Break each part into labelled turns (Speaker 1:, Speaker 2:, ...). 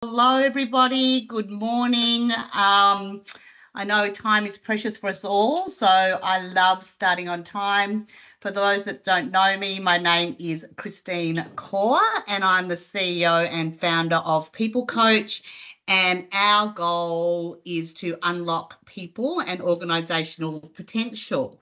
Speaker 1: Hello, everybody. Good morning. I know time is precious for us all, so I love starting on time. For those that don't know me, my name is Christine Kaur, and I'm the CEO and founder of People Coach. And our goal is to unlock people and organisational potential.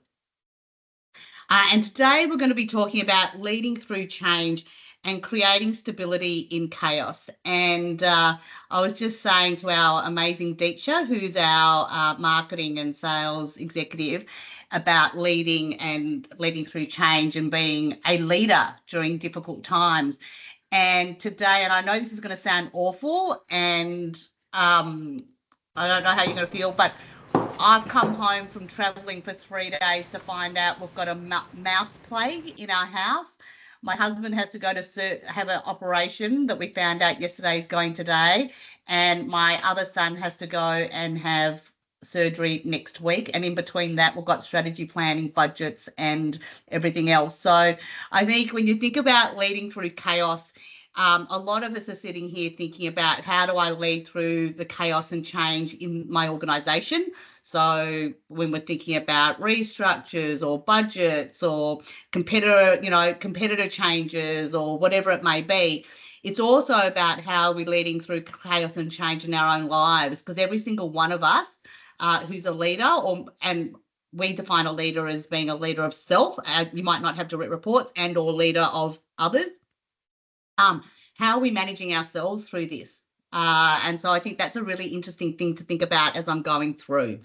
Speaker 1: And today we're going to be talking about leading through change and creating stability in chaos. And I was just saying to our amazing Deeksha, who's our marketing and sales executive, about leading through change and being a leader during difficult times. And today, and I know this is going to sound awful, and I don't know how you're going to feel, but I've come home from travelling for 3 days to find out we've got a mouse plague in our house. My husband has to go to have an operation that we found out yesterday is going today, and my other son has to go and have surgery next week. And in between that, we've got strategy planning, budgets, and everything else. So I think when you think about leading through chaos, a lot of us are sitting here thinking about how do I lead through the chaos and change in my organisation. So when we're thinking about restructures or budgets or competitor changes or whatever it may be, it's also about how we're leading through chaos and change in our own lives, because every single one of us who's a leader, and we define a leader as being a leader of self. You might not have direct reports, and or leader of others. How are we managing ourselves through this? And so I think that's a really interesting thing to think about as I'm going through.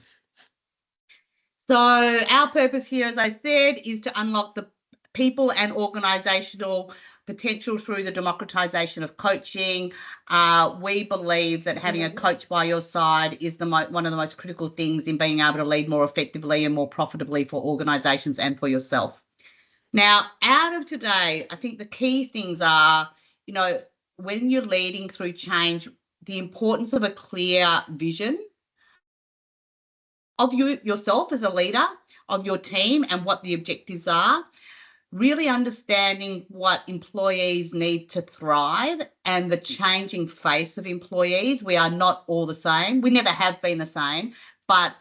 Speaker 1: So our purpose here, as I said, is to unlock the people and organisational potential through the democratisation of coaching. We believe that having a coach by your side is one of the most critical things in being able to lead more effectively and more profitably for organisations and for yourself. Now, out of today, I think the key things are, when you're leading through change, the importance of a clear vision of yourself as a leader, of your team, and what the objectives are. Really understanding what employees need to thrive and the changing face of employees. We are not all the same. We never have been the same, but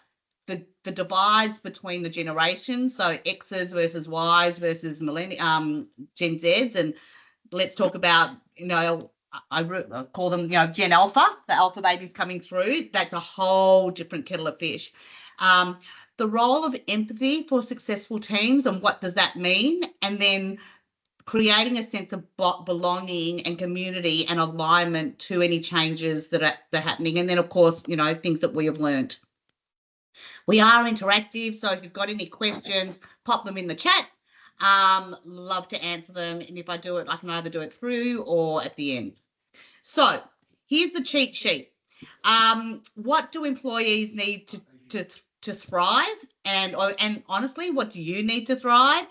Speaker 1: the divides between the generations, so X's versus Y's versus Gen Z's, and let's talk about, I call them, Gen Alpha, the Alpha babies coming through. That's a whole different kettle of fish. The role of empathy for successful teams, and what does that mean? And then creating a sense of belonging and community and alignment to any changes that are happening. And then, of course, things that we have learned. We are interactive, so if you've got any questions, pop them in the chat. Love to answer them, and if I do it, I can either do it through or at the end. So here's the cheat sheet. What do employees need to thrive? And honestly, what do you need to thrive?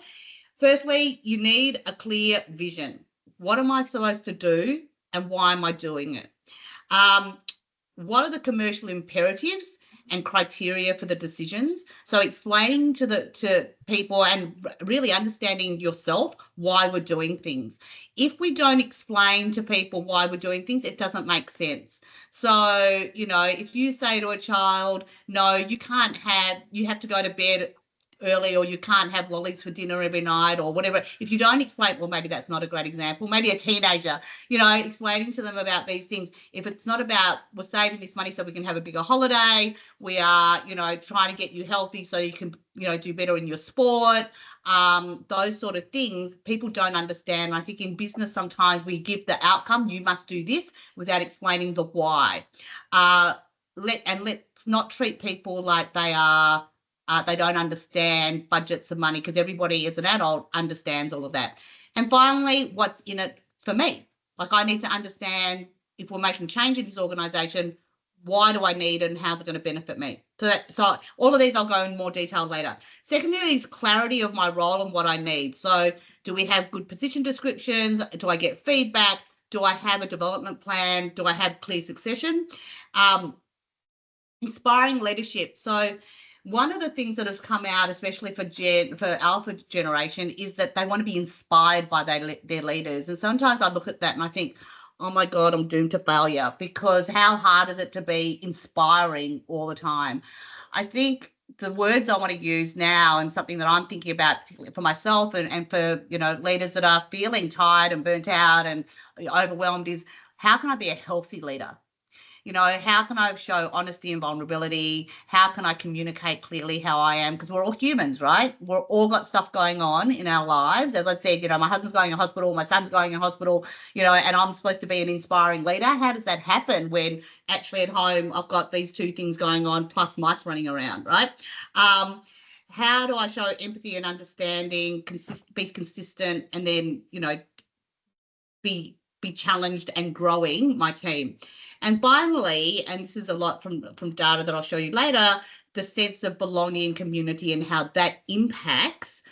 Speaker 1: Firstly, you need a clear vision. What am I supposed to do, and why am I doing it? What are the commercial imperatives and criteria for the decisions? So explaining to people and really understanding yourself why we're doing things. If we don't explain to people why we're doing things, it doesn't make sense. So, if you say to a child, no, you have to go to bed early, or you can't have lollies for dinner every night, or whatever. If you don't explain, well, maybe that's not a great example. Maybe a teenager, explaining to them about these things. If it's not about, we're saving this money so we can have a bigger holiday, we are, trying to get you healthy so you can, do better in your sport, those sort of things, people don't understand. I think in business, sometimes we give the outcome, you must do this, without explaining the why. Let's not treat people like they don't understand budgets and money, because everybody as an adult understands all of that. And finally, what's in it for me? Like, I need to understand, if we're making change in this organisation, why do I need it and how's it going to benefit me? So all of these I'll go in more detail later. Secondly is clarity of my role and what I need. So do we have good position descriptions? Do I get feedback? Do I have a development plan? Do I have clear succession? Inspiring leadership. So one of the things that has come out, especially for Alpha generation, is that they want to be inspired by their leaders. And sometimes I look at that and I think, oh my God, I'm doomed to failure, because how hard is it to be inspiring all the time? I think the words I want to use now, and something that I'm thinking about particularly for myself and for, leaders that are feeling tired and burnt out and overwhelmed, is how can I be a healthy leader? How can I show honesty and vulnerability? How can I communicate clearly how I am? Because we're all humans, right? We're all got stuff going on in our lives. As I said, my husband's going to hospital, my son's going to hospital, and I'm supposed to be an inspiring leader. How does that happen when actually at home I've got these two things going on plus mice running around, right? How do I show empathy and understanding, be consistent, and then, be challenged and growing my team? And finally, and this is a lot from data that I'll show you later, the sense of belonging and community and how that impacts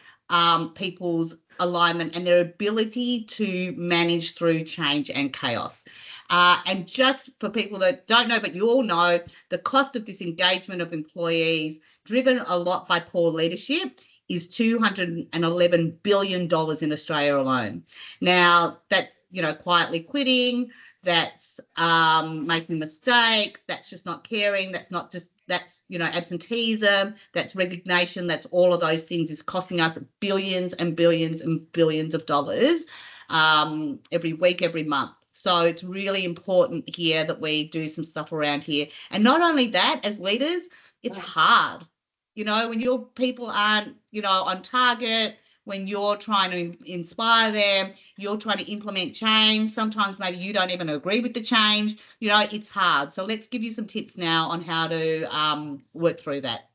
Speaker 1: people's alignment and their ability to manage through change and chaos. And just for people that don't know, but you all know, the cost of disengagement of employees, driven a lot by poor leadership, is $211 billion in Australia alone. Now, that's, quietly quitting, that's making mistakes, that's just not caring, that's absenteeism, that's resignation, that's all of those things is costing us billions and billions and billions of dollars every week, every month. So it's really important here that we do some stuff around here. And not only that, as leaders, it's hard. When your people aren't, on target, when you're trying to inspire them, you're trying to implement change. Sometimes maybe you don't even agree with the change. It's hard. So let's give you some tips now on how to work through that.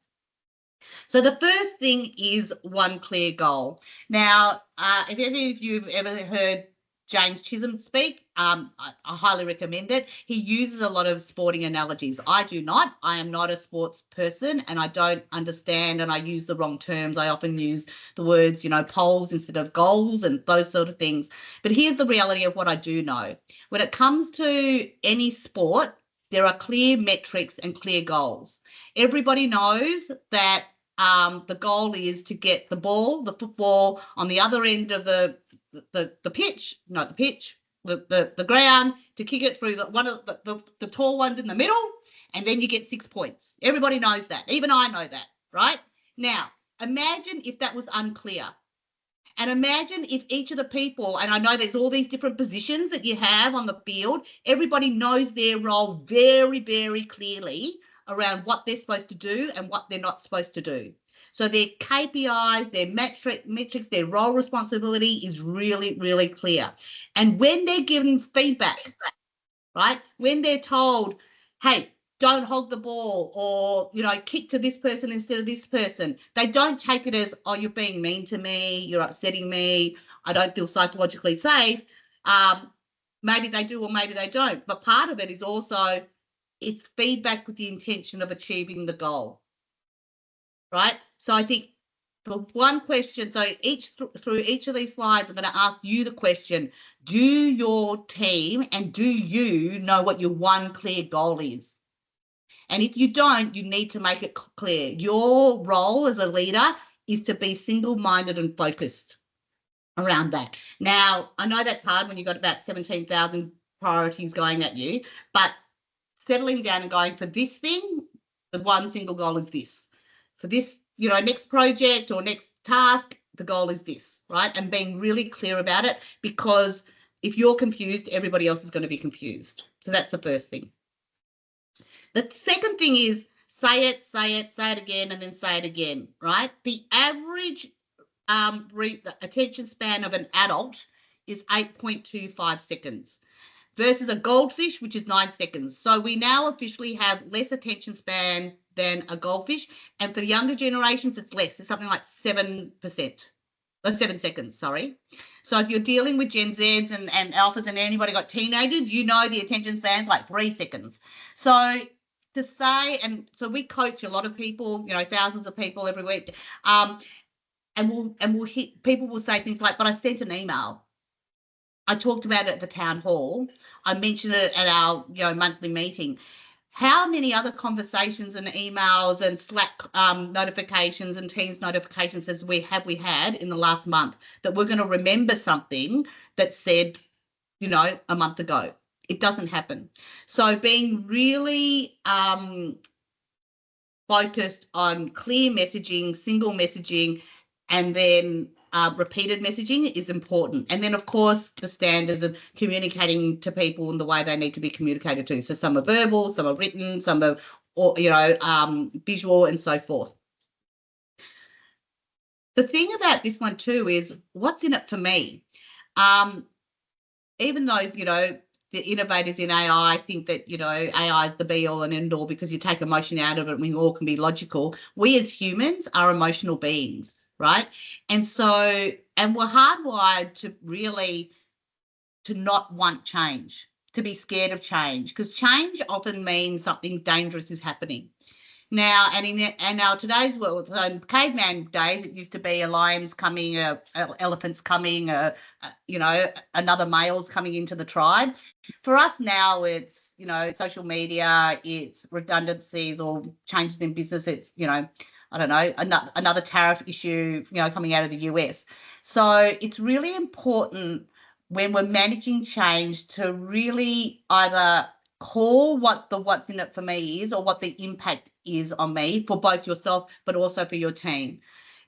Speaker 1: So the first thing is one clear goal. Now, if any of you have ever heard James Chisholm speak, I highly recommend it. He uses a lot of sporting analogies. I do not. I am not a sports person, and I don't understand, and I use the wrong terms. I often use the words, poles instead of goals and those sort of things. But here's the reality of what I do know. When it comes to any sport, there are clear metrics and clear goals. Everybody knows that the goal is to get the ball, the football, on the other end of the ground, to kick it through one of the tall ones in the middle, and then you get 6 points. Everybody knows that. Even I know that, right? Now, imagine if that was unclear. And imagine if each of the people, and I know there's all these different positions that you have on the field, everybody knows their role very, very clearly around what they're supposed to do and what they're not supposed to do. So their KPIs, their metrics, their role responsibility is really, really clear. And when they're given feedback, right, when they're told, hey, don't hog the ball, or, kick to this person instead of this person, they don't take it as, oh, you're being mean to me, you're upsetting me, I don't feel psychologically safe. Maybe they do or maybe they don't. But part of it is also, it's feedback with the intention of achieving the goal, right? So I think the one question, so through each of these slides, I'm going to ask you the question, do your team and do you know what your one clear goal is? And if you don't, you need to make it clear. Your role as a leader is to be single-minded and focused around that. Now, I know that's hard when you've got about 17,000 priorities going at you, but settling down and going, for this thing, the one single goal is this. For this, next project or next task, the goal is this, right? And being really clear about it, because if you're confused, everybody else is going to be confused. So that's the first thing. The second thing is say it again, and then say it again, right? The average attention span of an adult is 8.25 seconds versus a goldfish, which is 9 seconds. So we now officially have less attention span than a goldfish. And for the younger generations, it's less. It's something like 7%. 7 seconds, sorry. So if you're dealing with Gen Zs and alphas and anybody got teenagers, the attention span's like 3 seconds. So to say, and so we coach a lot of people, thousands of people every week, and we'll hit, people will say things like, but I sent an email. I talked about it at the town hall. I mentioned it at our monthly meeting. How many other conversations and emails and Slack notifications and Teams notifications have we had in the last month that we're going to remember something that said a month ago. It doesn't happen. So being really focused on clear messaging, single messaging, and then repeated messaging is important. And then, of course, the standards of communicating to people in the way they need to be communicated to. So some are verbal, some are written, some are, visual, and so forth. The thing about this one too is what's in it for me. Even though, the innovators in AI think that, AI is the be all and end all because you take emotion out of it and we all can be logical. We as humans are emotional beings, right? And so, and we're hardwired to not want change, to be scared of change, because change often means something dangerous is happening. Now, and in our today's world, so in caveman days, it used to be a lion's coming, elephant's coming, another male's coming into the tribe. For us now, it's, social media, it's redundancies or changes in business. It's, I don't know, another tariff issue, coming out of the US. So it's really important when we're managing change to really either call what the what's in it for me is or what the impact is on me for both yourself but also for your team.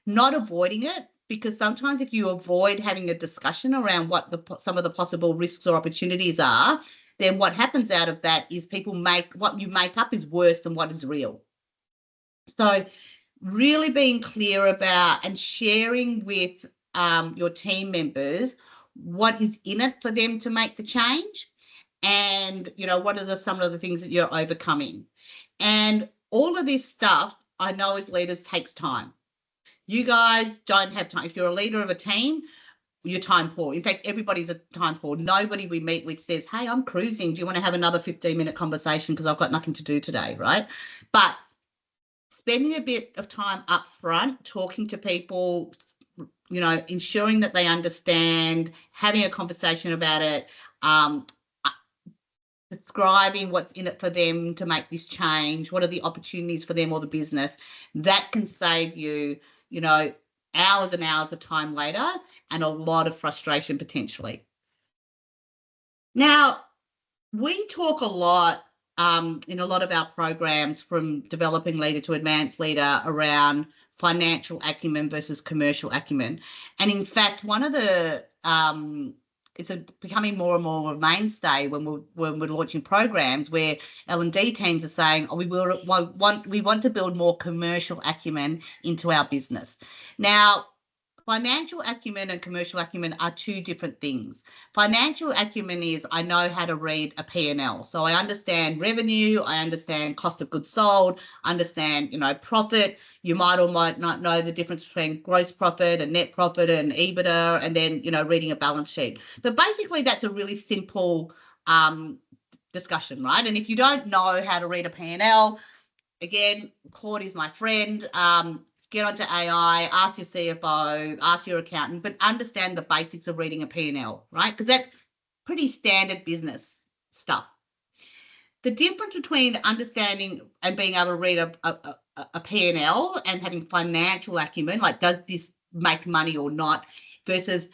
Speaker 1: Not avoiding it, because sometimes if you avoid having a discussion around what some of the possible risks or opportunities are, then what happens out of that is what you make up is worse than what is real. So really being clear about and sharing with your team members what is in it for them to make the change, and what are some of the things that you're overcoming. And all of this stuff, I know as leaders, takes time. You guys don't have time. If you're a leader of a team, you're time poor. In fact, everybody's a time poor. Nobody we meet with says, hey, I'm cruising, do you want to have another 15-minute conversation because I've got nothing to do today, right? But spending a bit of time up front talking to people, ensuring that they understand, having a conversation about it, describing what's in it for them to make this change, what are the opportunities for them or the business, that can save you, hours and hours of time later and a lot of frustration potentially. Now, we talk a lot in a lot of our programs, from developing leader to advanced leader, around financial acumen versus commercial acumen. And in fact, one of the it's becoming more and more a mainstay when we're launching programs where L&D teams are saying, we want to build more commercial acumen into our business. Now, financial acumen and commercial acumen are two different things. Financial acumen is I know how to read a P&L. So I understand revenue, I understand cost of goods sold, understand, profit. You might or might not know the difference between gross profit and net profit and EBITDA, and then, reading a balance sheet. But basically that's a really simple discussion, right? And if you don't know how to read a P&L, again, Claude is my friend. Get onto AI, ask your CFO, ask your accountant, but understand the basics of reading a P&L, right? Because that's pretty standard business stuff. The difference between understanding and being able to read a P&L and having financial acumen, like does this make money or not, versus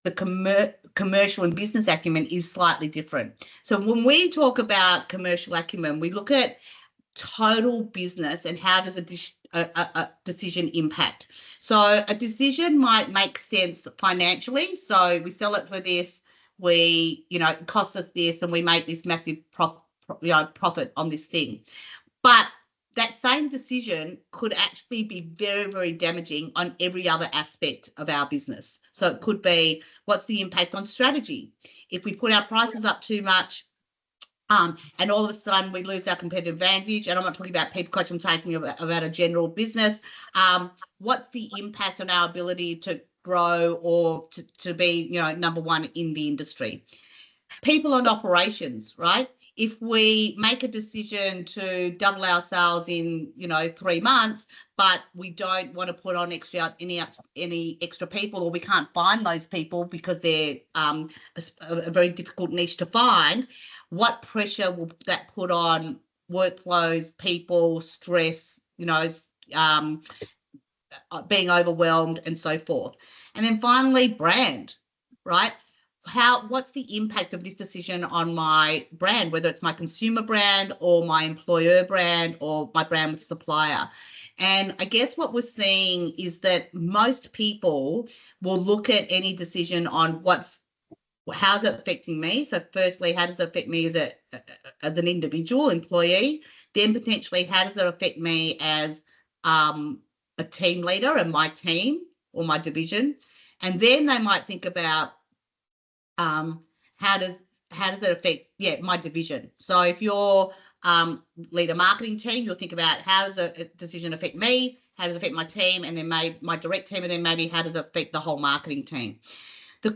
Speaker 1: the commercial and business acumen is slightly different. So when we talk about commercial acumen, we look at total business and how does a decision impact. So a decision might make sense financially. So we sell it for this, it costs us this, and we make this massive profit on this thing. But that same decision could actually be very, very damaging on every other aspect of our business. So it could be, what's the impact on strategy? If we put our prices up too much, and all of a sudden we lose our competitive advantage, and I'm not talking about people coach, I'm talking about a general business. What's the impact on our ability to grow or to be, number one in the industry? People and operations, right? If we make a decision to double our sales in, 3 months, but we don't want to put on any extra people, or we can't find those people because they're a very difficult niche to find, what pressure will that put on workflows, people, stress, being overwhelmed and so forth. And then finally, brand, right? what's the impact of this decision on my brand, whether it's my consumer brand or my employer brand or my brand with supplier. And I guess what we're seeing is that most people will look at any decision on how's it affecting me. So firstly, how does it affect me as an individual employee? Then potentially, how does it affect me as a team leader and my team or my division? And then they might think about how does it affect my division. So if you're lead a marketing team, you'll think about how does a decision affect me, how does it affect my team, and then my direct team, and then maybe how does it affect the whole marketing team. The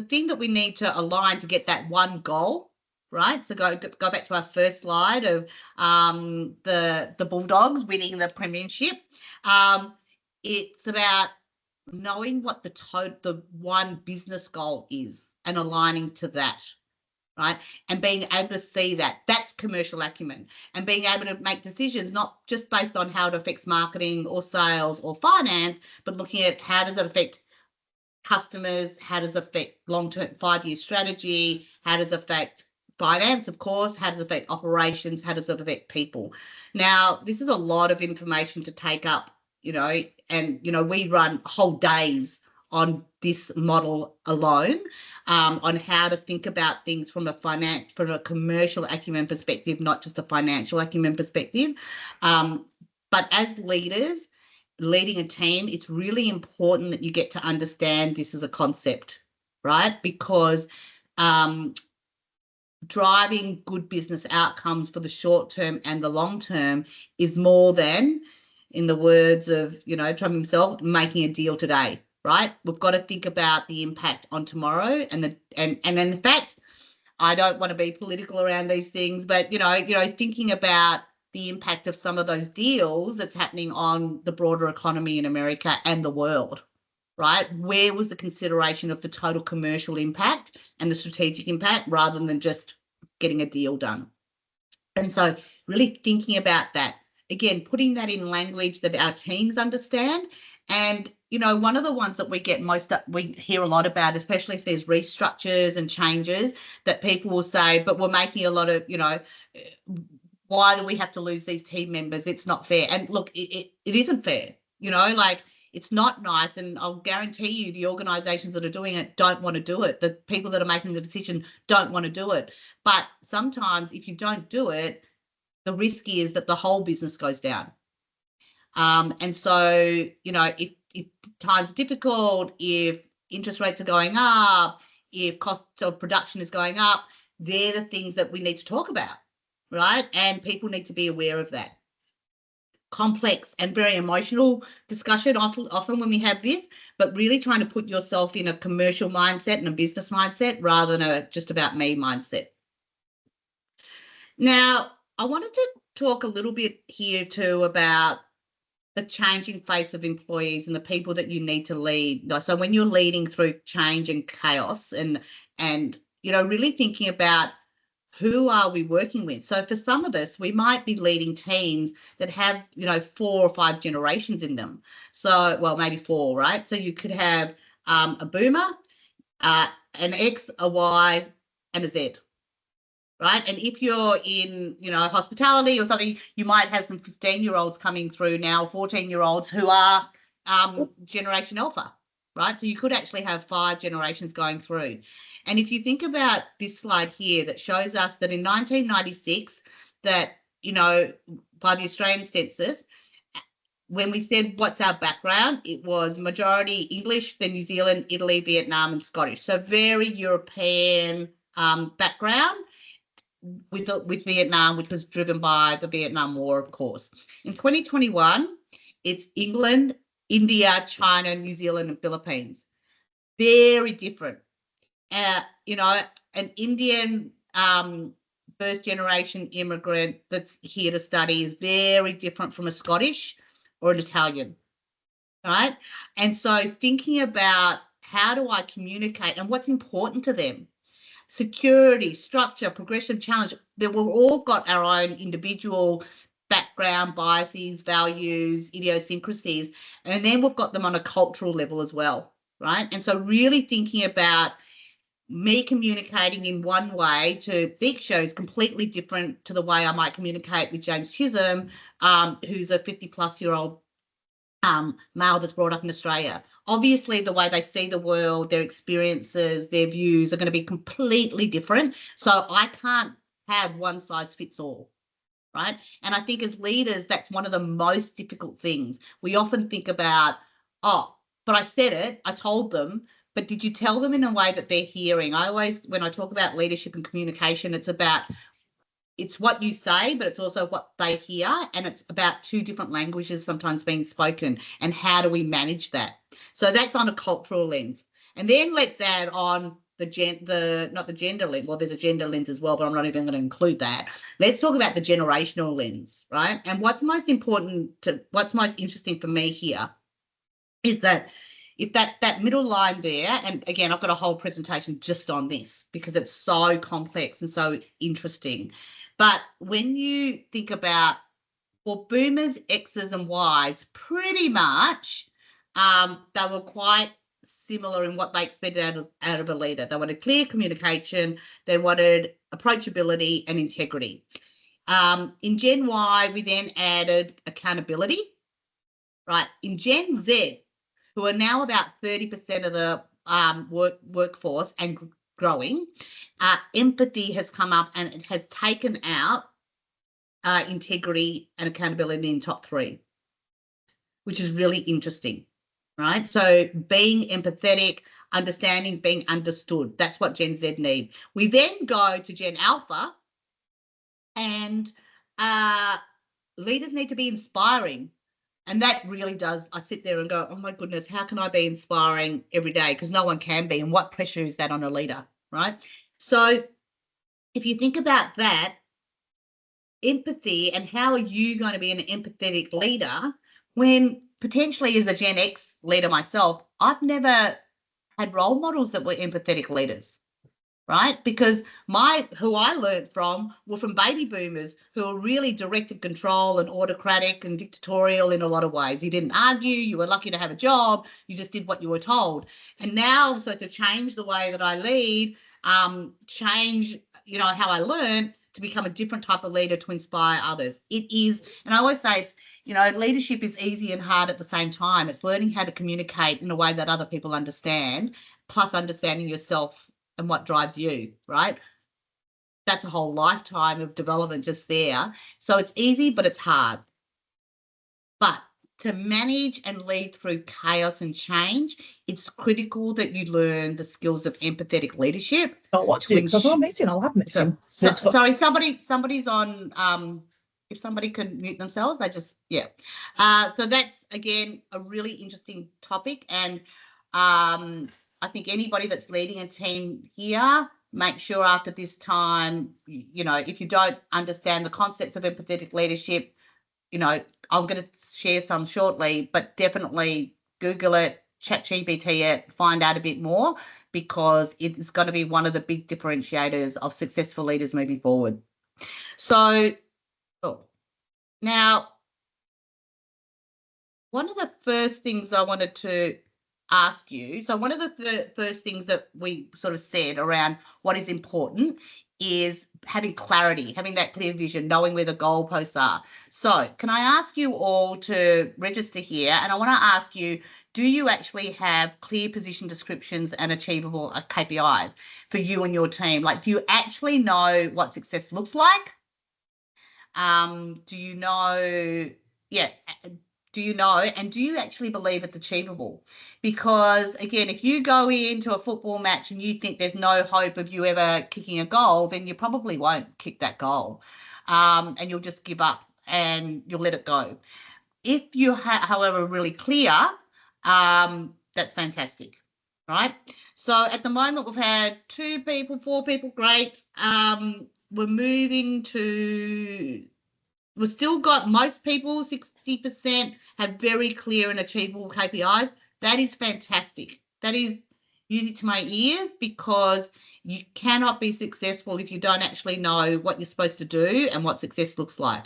Speaker 1: thing that we need to align to get that one goal, right? So go back to our first slide of the Bulldogs winning the premiership. It's about knowing what the one business goal is and aligning to that, right? And being able to see that's commercial acumen, and being able to make decisions not just based on how it affects marketing or sales or finance, but looking at how does it affect customers, how does it affect long-term 5-year strategy, how does it affect finance, of course, how does it affect operations, how does it affect people. Now, this is a lot of information to take up, and we run whole days on this model alone, on how to think about things from a commercial acumen perspective, not just a financial acumen perspective. But as leaders, leading a team, it's really important that you get to understand this as a concept, right? Because driving good business outcomes for the short term and the long term is more than, in the words of, Trump himself, making a deal today, right? We've got to think about the impact on tomorrow, and in fact, I don't want to be political around these things, but thinking about the impact of some of those deals that's happening on the broader economy in America and the world, right? Where was the consideration of the total commercial impact and the strategic impact rather than just getting a deal done? And so really thinking about that, again, putting that in language that our teams understand. And, one of the ones that we hear a lot about, especially if there's restructures and changes, that people will say, but we're making a lot of, why do we have to lose these team members? It's not fair. And look, it isn't fair, it's not nice. And I'll guarantee you the organizations that are doing it don't want to do it. The people that are making the decision don't want to do it. But sometimes if you don't do it, the risk is that the whole business goes down. And so, if times are difficult, if interest rates are going up, if cost of production is going up, they're the things that we need to talk about, right? And people need to be aware of that. Complex and very emotional discussion often when we have this, but really trying to put yourself in a commercial mindset and a business mindset rather than a just about me mindset. Now, I wanted to talk a little bit here too about the changing face of employees and the people that you need to lead. So when you're leading through change and chaos and really thinking about who are we working with? So for some of us, we might be leading teams that have, 4 or 5 generations in them. So, well, maybe 4, right? So you could have a boomer, an X, a Y, and a Z, right? And if you're in, hospitality or something, you might have some 15-year-olds coming through now, 14-year-olds who are Generation Alpha, right? So you could actually have 5 generations going through. And if you think about this slide here that shows us that in 1996, that, by the Australian census, when we said what's our background, it was majority English, then New Zealand, Italy, Vietnam, and Scottish. So very European background with Vietnam, which was driven by the Vietnam War, of course. In 2021, it's England, India, China, New Zealand, and Philippines. Very different. An Indian first generation immigrant that's here to study is very different from a Scottish or an Italian, right? And so thinking about how do I communicate and what's important to them, security, structure, progression, challenge, that we've all got our own individual background, biases, values, idiosyncrasies, and then we've got them on a cultural level as well, right? And so really thinking about me communicating in one way to Diksha is completely different to the way I might communicate with James Chisholm, who's a 50-plus-year-old male that's brought up in Australia. Obviously, the way they see the world, their experiences, their views are going to be completely different. So I can't have one size fits all, right? And I think as leaders, that's one of the most difficult things. We often think about, oh, but I said it, I told them, but did you tell them in a way that they're hearing? I always, when I talk about leadership and communication, it's what you say, but it's also what they hear. And it's about two different languages sometimes being spoken. And how do we manage that? So that's on a cultural lens. And then let's add on not the gender lens. Well, there's a gender lens as well, but I'm not even going to include that. Let's talk about the generational lens, right? And what's most interesting for me here is that if that middle line there, and again, I've got a whole presentation just on this because it's so complex and so interesting. But when you think about, well, boomers, X's and Y's, pretty much they were quite similar in what they expected out of a leader. They wanted clear communication, they wanted approachability and integrity. In Gen Y, we then added accountability, right? In Gen Z, who are now about 30% of the workforce and growing, empathy has come up and it has taken out integrity and accountability in top 3, which is really interesting, right? So being empathetic, understanding, being understood, that's what Gen Z need. We then go to Gen Alpha, and leaders need to be inspiring. And that really does, I sit there and go, oh my goodness, how can I be inspiring every day? Because no one can be. And what pressure is that on a leader, right? So if you think about that, empathy and how are you going to be an empathetic leader when potentially as a Gen X leader myself, I've never had role models that were empathetic leaders, right? Because who I learned from were from baby boomers who were really directed control and autocratic and dictatorial in a lot of ways. You didn't argue, you were lucky to have a job, you just did what you were told. And now, so to change the way that I lead, change, how I learn to become a different type of leader to inspire others. It is, and I always say it's, leadership is easy and hard at the same time. It's learning how to communicate in a way that other people understand, plus understanding yourself and what drives you, right? That's a whole lifetime of development just there. So it's easy, but it's hard. But to manage and lead through chaos and change, it's critical that you learn the skills of empathetic leadership.
Speaker 2: What to do? Because I'm meeting, I'll have meeting.
Speaker 1: Sorry, somebody's on. If somebody could mute themselves, they just, yeah. So that's, again, a really interesting topic. And I think anybody that's leading a team here, make sure after this time, if you don't understand the concepts of empathetic leadership, I'm going to share some shortly, but definitely Google it, ChatGPT it, find out a bit more, because it's going to be one of the big differentiators of successful leaders moving forward. So, now, one of the first things I wanted to ask you, so one of the first things that we sort of said around what is important is having clarity, having that clear vision, knowing where the goalposts are. So can I ask you all to register here? And I want to ask you, do you actually have clear position descriptions and achievable KPIs for you and your team? Like, do you actually know what success looks like? Do you know, and do you actually believe it's achievable? Because, again, if you go into a football match and you think there's no hope of you ever kicking a goal, then you probably won't kick that goal, and you'll just give up and you'll let it go. If you, however, really clear, that's fantastic, right? So at the moment, we've had 2 people, 4 people, great. We're moving to... We've still got most people, 60%, have very clear and achievable KPIs. That is fantastic. That is music to my ears, because you cannot be successful if you don't actually know what you're supposed to do and what success looks like.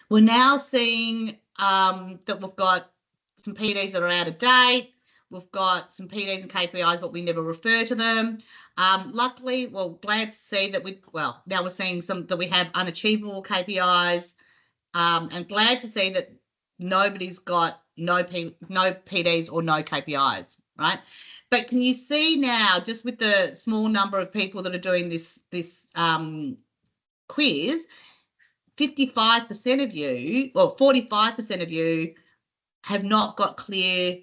Speaker 1: We're now seeing that we've got some PDs that are out of date. we've got some PDs and KPIs, but we never refer to them. Luckily, well, glad to see that now we're seeing that we have unachievable KPIs, and glad to see that nobody's got no PDs or no KPIs, right? But can you see now, just with the small number of people that are doing this quiz, 55% of you, or 45% of you, have not got clear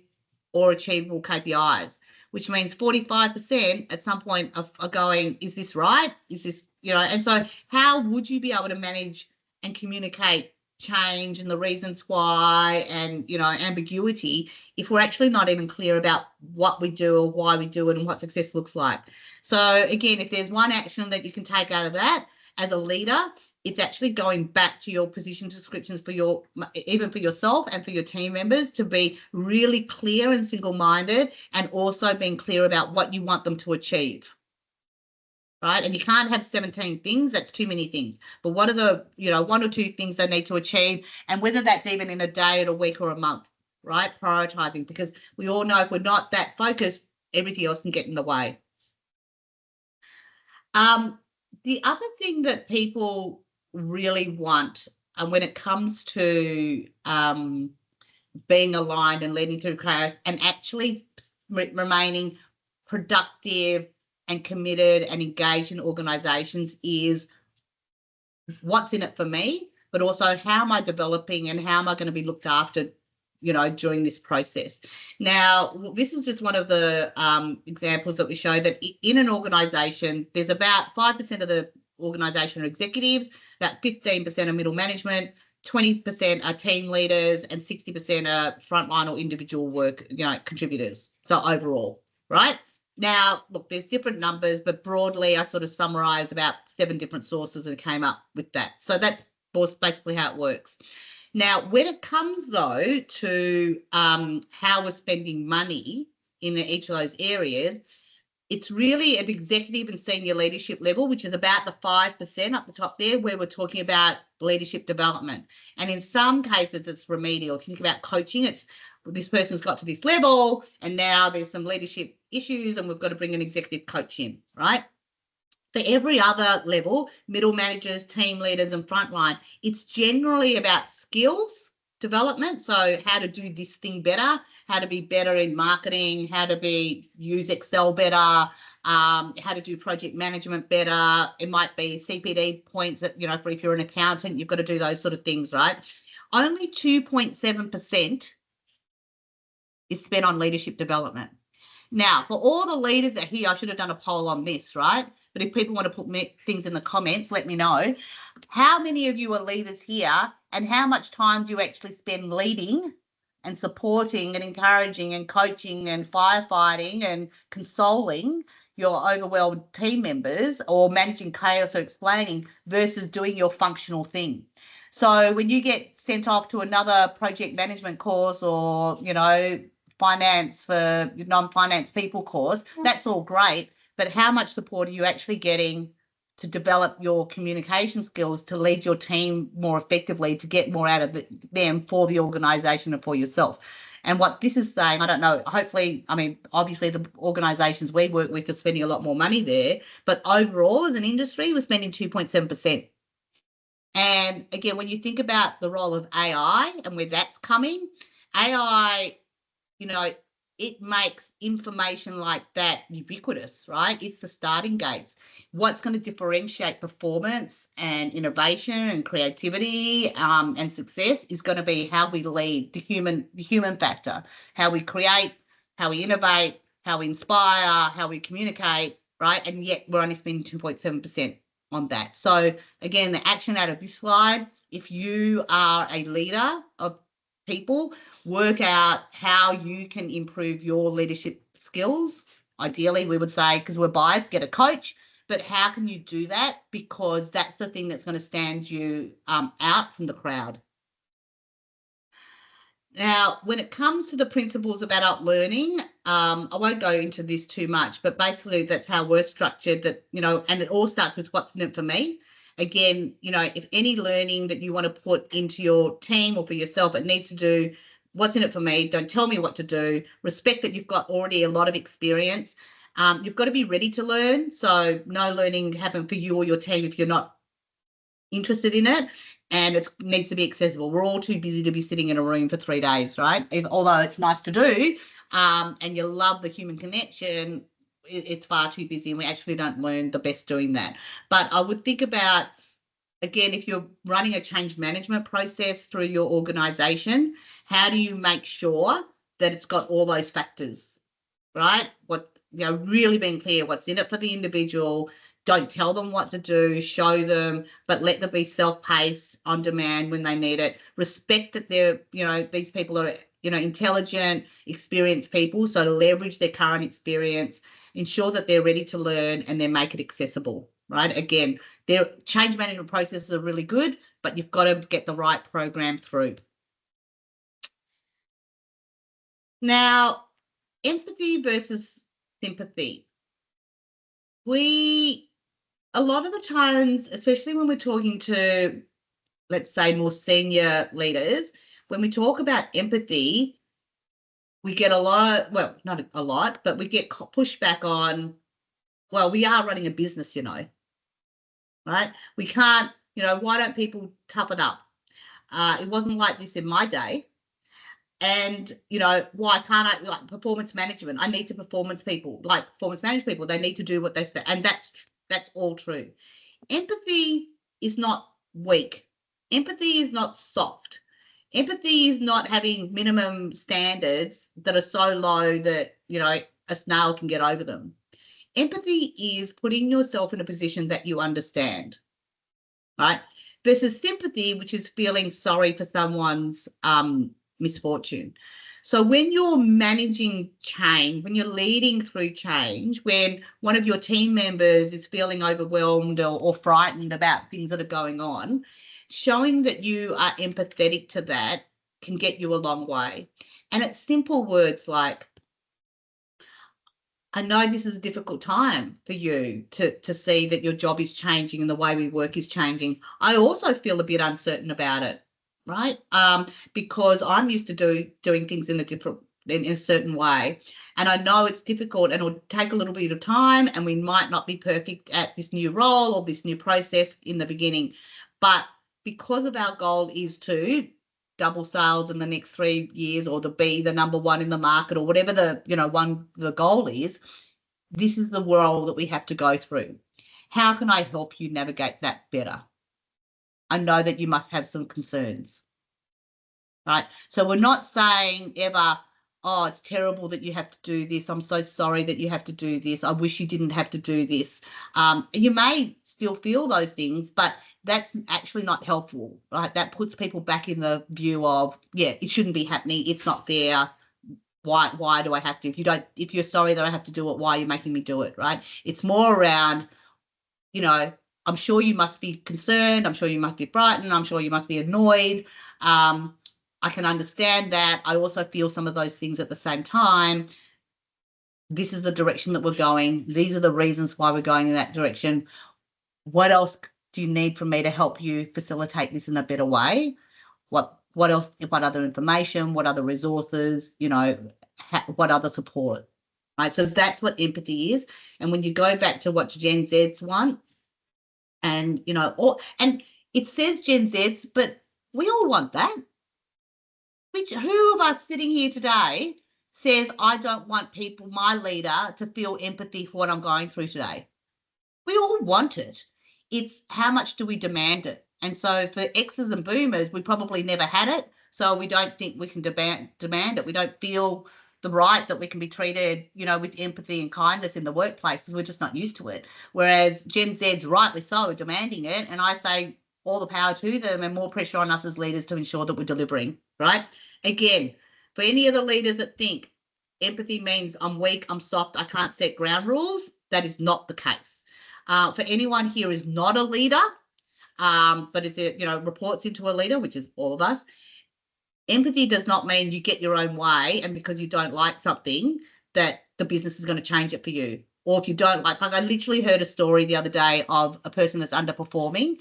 Speaker 1: or achievable KPIs, which means 45% at some point are going, is this right? Is this, and so how would you be able to manage and communicate change and the reasons why and, ambiguity if we're actually not even clear about what we do or why we do it and what success looks like? So again, if there's one action that you can take out of that as a leader, it's actually going back to your position descriptions even for yourself and for your team members, to be really clear and single-minded, and also being clear about what you want them to achieve. Right? And you can't have 17 things, that's too many things. But what are the, one or two things they need to achieve, and whether that's even in a day or a week or a month, right? Prioritizing, because we all know if we're not that focused, everything else can get in the way. The other thing that people really want, and when it comes to being aligned and leading through chaos and actually remaining productive and committed and engaged in organizations, is what's in it for me, but also how am I developing and how am I going to be looked after, during this process. Now, this is just one of the examples that we show that in an organization, there's about 5% of the organization are executives, about 15% are middle management, 20% are team leaders, and 60% are frontline or individual work, contributors. So overall, right? Now, look, there's different numbers, but broadly I sort of summarised about 7 different sources and came up with that. So that's basically how it works. Now, when it comes, though, to how we're spending money in each of those areas, it's really at executive and senior leadership level, which is about the 5% up the top there, where we're talking about leadership development. And in some cases, it's remedial. If you think about coaching, it's this person's got to this level and now there's some leadership issues and we've got to bring an executive coach in, right? For every other level, middle managers, team leaders, and frontline, it's generally about skills development. So how to do this thing better, how to be better in marketing, how to use Excel better, how to do project management better. It might be CPD points that, for if you're an accountant, you've got to do those sort of things, right? Only 2.7% is spent on leadership development. Now, for all the leaders that are here, I should have done a poll on this, right? But if people want to put things in the comments, let me know. How many of you are leaders here, and how much time do you actually spend leading and supporting and encouraging and coaching and firefighting and consoling your overwhelmed team members, or managing chaos or explaining, versus doing your functional thing? So when you get sent off to another project management course or, finance for non-finance people course, that's all great, but how much support are you actually getting to develop your communication skills, to lead your team more effectively, to get more out of them for the organisation and for yourself? And what this is saying, I don't know, hopefully, obviously the organisations we work with are spending a lot more money there, but overall as an industry, we're spending 2.7%. And again, when you think about the role of AI and where that's coming, AI, it makes information like that ubiquitous, right? It's the starting gates. What's going to differentiate performance and innovation and creativity and success is going to be how we lead, the human factor, how we create, how we innovate, how we inspire, how we communicate, right? And yet we're only spending 2.7% on that. So again, the action out of this slide, if you are a leader of people, work out how you can improve your leadership skills. Ideally, we would say, because we're biased, get a coach, but how can you do that? Because that's the thing that's going to stand you out from the crowd. Now, when it comes to the principles of adult learning, I won't go into this too much, but basically that's how we're structured, that, and it all starts with what's in it for me. Again, if any learning that you want to put into your team or for yourself, it needs to do what's in it for me? Don't tell me what to do. Respect that you've got already a lot of experience. You've got to be ready to learn. So no learning happen for you or your team if you're not interested in it, and it needs to be accessible. We're all too busy to be sitting in a room for 3 days, right? Although it's nice to do, and you love the human connection, it's far too busy, and we actually don't learn the best doing that. But I would think about, again, if you're running a change management process through your organisation, how do you make sure that it's got all those factors, right? Really being clear what's in it for the individual. Don't tell them what to do, show them, but let them be self-paced, on demand when they need it. Respect that they're, these people are, intelligent, experienced people, so leverage their current experience, ensure that they're ready to learn, and then make it accessible, right? Again, their change management processes are really good, but you've got to get the right program through. Now, empathy versus sympathy. A lot of the times, especially when we're talking to, let's say, more senior leaders, when we talk about empathy, we get a lot of, well, not a lot, but we get pushback on, well, we are running a business, right? We can't, why don't people toughen up? It wasn't like this in my day. And, why can't I, like performance management, I need to performance manage people. They need to do what they say. And that's all true. Empathy is not weak. Empathy is not soft. Empathy is not having minimum standards that are so low that, a snail can get over them. Empathy is putting yourself in a position that you understand, right? Versus sympathy, which is feeling sorry for someone's misfortune. So when you're managing change, when you're leading through change, when one of your team members is feeling overwhelmed or frightened about things that are going on, showing that you are empathetic to that can get you a long way. And it's simple words like, I know this is a difficult time for you to see that your job is changing and the way we work is changing. I also feel a bit uncertain about it, right? Because I'm used to doing things in a certain way, and I know it's difficult and it'll take a little bit of time, and we might not be perfect at this new role or this new process in the beginning, but because of our goal is to double sales in the next 3 years, or to be the number one in the market, or whatever the goal is, this is the role that we have to go through. How can I help you navigate that better? I know that you must have some concerns, right? So we're not saying ever, oh, it's terrible that you have to do this. I'm so sorry that you have to do this. I wish you didn't have to do this. You may still feel those things, but that's actually not helpful, right? That puts people back in the view of, yeah, it shouldn't be happening. It's not fair. Why do I have to? If you're sorry that I have to do it, why are you making me do it, right? It's more around, I'm sure you must be concerned. I'm sure you must be frightened. I'm sure you must be annoyed. I can understand that. I also feel some of those things at the same time. This is the direction that we're going. These are the reasons why we're going in that direction. What else do you need from me to help you facilitate this in a better way? What else? What other information? What other resources? What other support? Right. So that's what empathy is. And when you go back to what Gen Zs want, and and it says Gen Zs, but we all want that. Who of us sitting here today says, I don't want people, my leader, to feel empathy for what I'm going through today? We all want it. It's how much do we demand it? And so for X's and boomers, we probably never had it. So we don't think we can demand it. We don't feel the right that we can be treated, with empathy and kindness in the workplace, because we're just not used to it. Whereas Gen Z's, rightly so, are demanding it. And I say all the power to them, and more pressure on us as leaders to ensure that we're delivering, right? Again, for any of the leaders that think empathy means I'm weak, I'm soft, I can't set ground rules, that is not the case. For anyone here is not a leader, but is it, reports into a leader, which is all of us, empathy does not mean you get your own way, and because you don't like something that the business is going to change it for you. Or if you don't like I literally heard a story the other day of a person that's underperforming,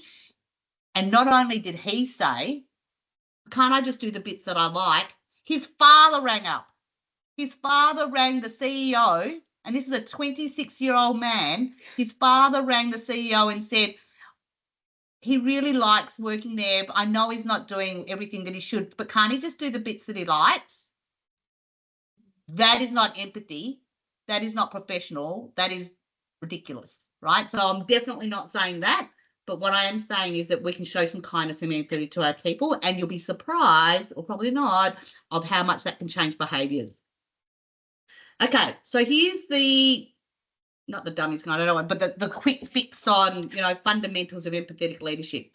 Speaker 1: and not only did he say, can't I just do the bits that I like? His father rang up. His father rang the CEO, and this is a 26-year-old man. His father rang the CEO and said, he really likes working there, but I know he's not doing everything that he should, but can't he just do the bits that he likes? That is not empathy. That is not professional. That is ridiculous, right? So I'm definitely not saying that. But what I am saying is that we can show some kindness and empathy to our people, and you'll be surprised, or probably not, of how much that can change behaviours. Okay, so here's the, not the dummies kind, I don't know, but the quick fix on, fundamentals of empathetic leadership.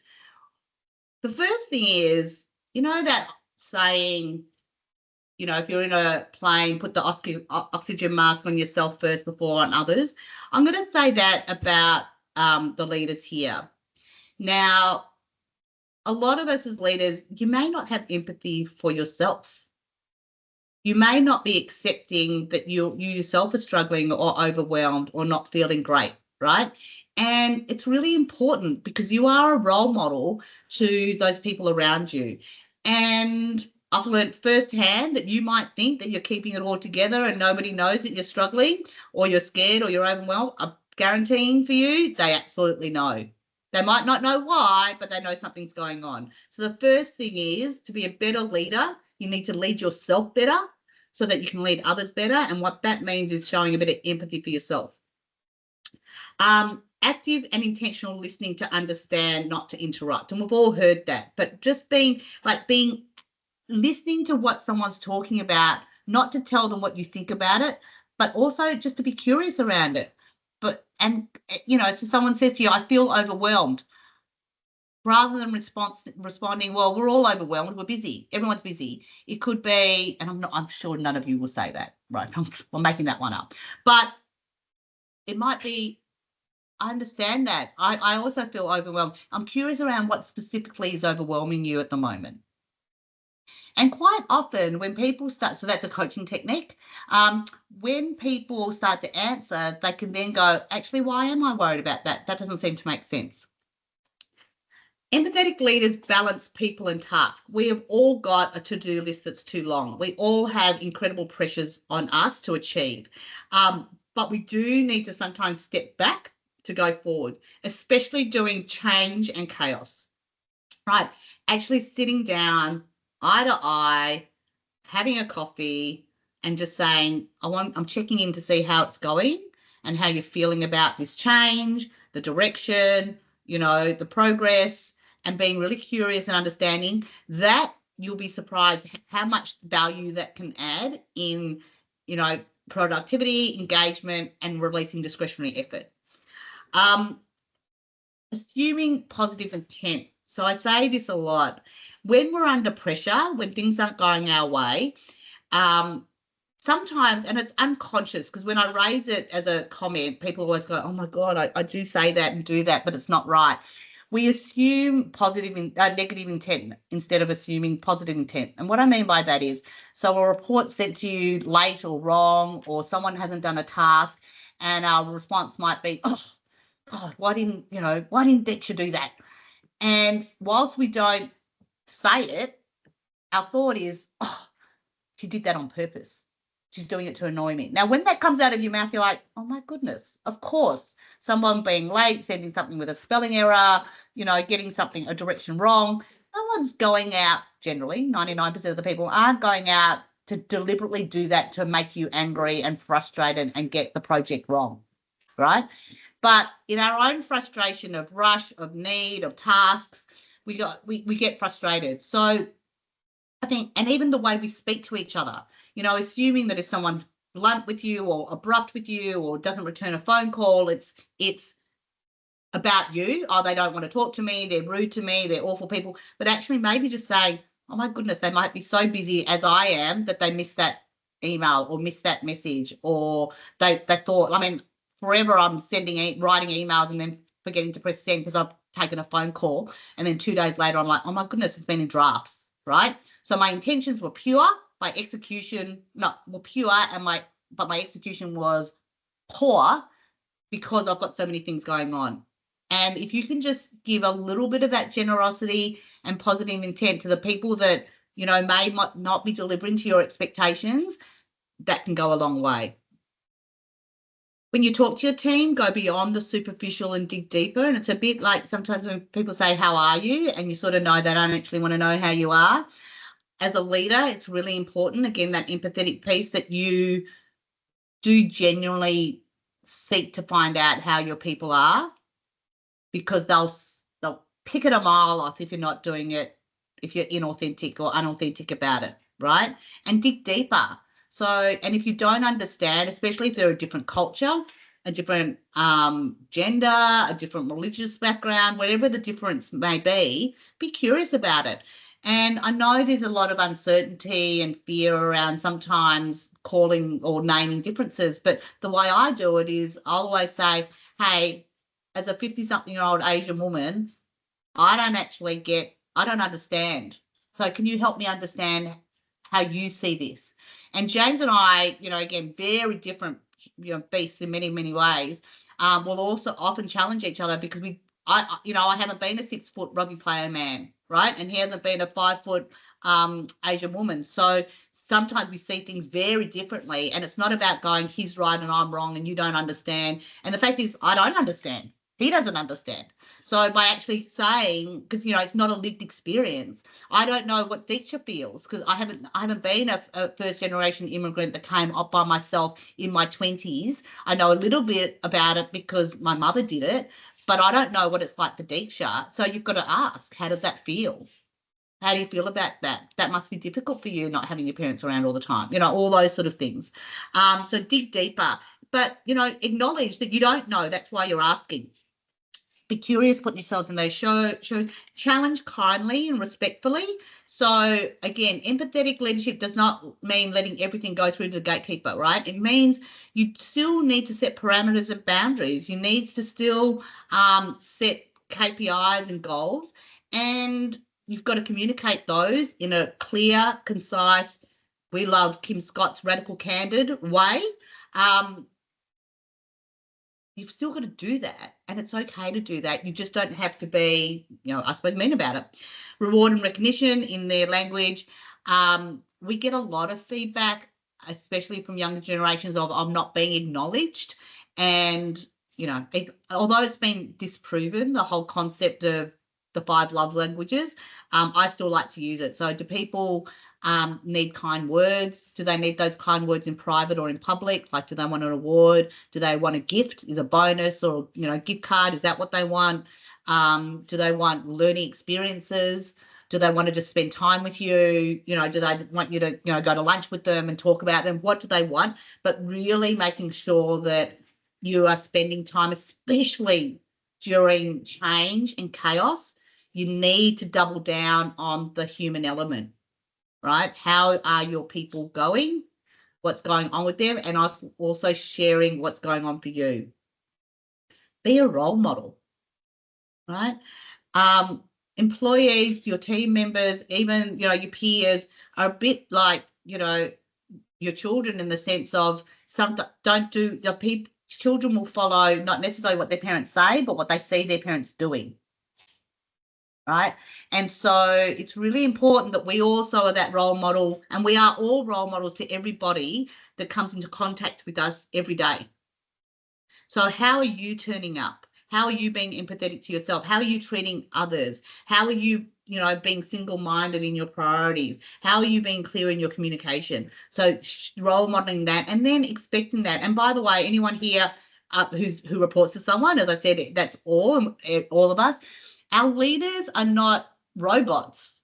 Speaker 1: The first thing is, that saying, if you're in a plane, put the oxygen mask on yourself first before on others. I'm going to say that about the leaders here. Now, a lot of us as leaders, you may not have empathy for yourself. You may not be accepting that you yourself are struggling or overwhelmed or not feeling great, right? And it's really important because you are a role model to those people around you. And I've learned firsthand that you might think that you're keeping it all together and nobody knows that you're struggling or you're scared or you're overwhelmed. I'm guaranteeing for you, they absolutely know. They might not know why, but they know something's going on. So the first thing is, to be a better leader, you need to lead yourself better so that you can lead others better. And what that means is showing a bit of empathy for yourself. Active and intentional listening to understand, not to interrupt. And we've all heard that, but just being listening to what someone's talking about, not to tell them what you think about it, but also just to be curious around it. So someone says to you, I feel overwhelmed. Rather than responding, well, we're all overwhelmed, we're busy, everyone's busy. It could be, and I'm sure none of you will say that, right? I'm making that one up. But it might be, I understand that. I also feel overwhelmed. I'm curious around what specifically is overwhelming you at the moment. And quite often when people start, so that's a coaching technique, when people start to answer, they can then go, actually, why am I worried about that? That doesn't seem to make sense. Empathetic leaders balance people and tasks. We have all got a to-do list that's too long. We all have incredible pressures on us to achieve. But we do need to sometimes step back to go forward, especially during change and chaos, right? Actually sitting down, eye to eye, having a coffee and just saying, I'm checking in to see how it's going and how you're feeling about this change, the direction, the progress, and being really curious and understanding that. You'll be surprised how much value that can add in, productivity, engagement, and releasing discretionary effort. Assuming positive intent. So I say this a lot. When we're under pressure, when things aren't going our way, sometimes, and it's unconscious, because when I raise it as a comment, people always go, oh my God, I do say that and do that, but it's not right. We assume negative intent instead of assuming positive intent. And what I mean by that is, so a report sent to you late or wrong, or someone hasn't done a task, and our response might be, oh God, why didn't Dexter do that? And whilst we don't say it, our thought is, oh, she did that on purpose. She's doing it to annoy me. Now, when that comes out of your mouth, you're like, oh my goodness, of course. Someone being late, sending something with a spelling error, getting something, a direction wrong. No one's going out, generally, 99% of the people aren't going out to deliberately do that to make you angry and frustrated and get the project wrong, right? But in our own frustration of rush, of need, of tasks, we get frustrated. So I think, and even the way we speak to each other, assuming that if someone's blunt with you or abrupt with you or doesn't return a phone call, it's about you. Oh, they don't want to talk to me, they're rude to me, they're awful people. But actually maybe just saying, oh my goodness, they might be so busy as I am that they missed that email or missed that message, or they thought, forever I'm writing emails and then forgetting to press send because I've taken a phone call, and then 2 days later I'm like, oh my goodness, it's been in drafts, right? So my intentions were pure, my execution but my execution was poor because I've got so many things going on. And if you can just give a little bit of that generosity and positive intent to the people that may not be delivering to your expectations, that can go a long way. When you talk to your team, go beyond the superficial and dig deeper. And it's a bit like sometimes when people say, how are you? And you sort of know they don't actually want to know how you are. As a leader, it's really important, again, that empathetic piece, that you do genuinely seek to find out how your people are, because they'll pick it a mile off if you're not doing it, if you're inauthentic or unauthentic about it, right? And dig deeper. So, and if you don't understand, especially if they're a different culture, a different gender, a different religious background, whatever the difference may be curious about it. And I know there's a lot of uncertainty and fear around sometimes calling or naming differences, but the way I do it is I'll always say, hey, as a 50-something-year-old Asian woman, I don't understand. So can you help me understand how you see this? And James and I, again, very different, beasts in many, many ways, will also often challenge each other, because I haven't been a 6-foot rugby player man, right? And he hasn't been a 5-foot Asian woman. So sometimes we see things very differently, and it's not about going, he's right and I'm wrong and you don't understand. And the fact is, I don't understand. He doesn't understand. So by actually saying, because it's not a lived experience, I don't know what Deeksha feels, because I haven't been a first-generation immigrant that came up by myself in my 20s. I know a little bit about it because my mother did it, but I don't know what it's like for Deeksha. So you've got to ask, how does that feel? How do you feel about that? That must be difficult for you, not having your parents around all the time, all those sort of things. So dig deeper, but, acknowledge that you don't know. That's why you're asking. Be curious, put yourselves in those shows, challenge kindly and respectfully. So again, empathetic leadership does not mean letting everything go through to the gatekeeper, right? It means you still need to set parameters and boundaries. You need to still set KPIs and goals, and you've got to communicate those in a clear, concise, we love Kim Scott's radical candid way. You've still got to do that, and it's okay to do that. You just don't have to be, I suppose, mean about it. Reward and recognition in their language. We get a lot of feedback, especially from younger generations, of not being acknowledged. And, although it's been disproven, the whole concept of the 5 love languages, I still like to use it. So do people need kind words? Do they need those kind words in private or in public? Like, do they want an award? Do they want a gift? Is a bonus or, gift card? Is that what they want? Do they want learning experiences? Do they want to just spend time with you? Do they want you to, go to lunch with them and talk about them? What do they want? But really making sure that you are spending time, especially during change and chaos. You need to double down on the human element, right? How are your people going? What's going on with them? And also sharing what's going on for you. Be a role model, right? Employees, your team members, even, your peers are a bit like, your children, in the sense of children will follow not necessarily what their parents say, but what they see their parents doing. Right. And so it's really important that we also are that role model, and we are all role models to everybody that comes into contact with us every day. So how are you turning up? How are you being empathetic to yourself? How are you treating others? How are you, being single-minded in your priorities? How are you being clear in your communication? So role modeling that, and then expecting that. And by the way, anyone here who reports to someone, as I said, that's all of us. Our leaders are not robots,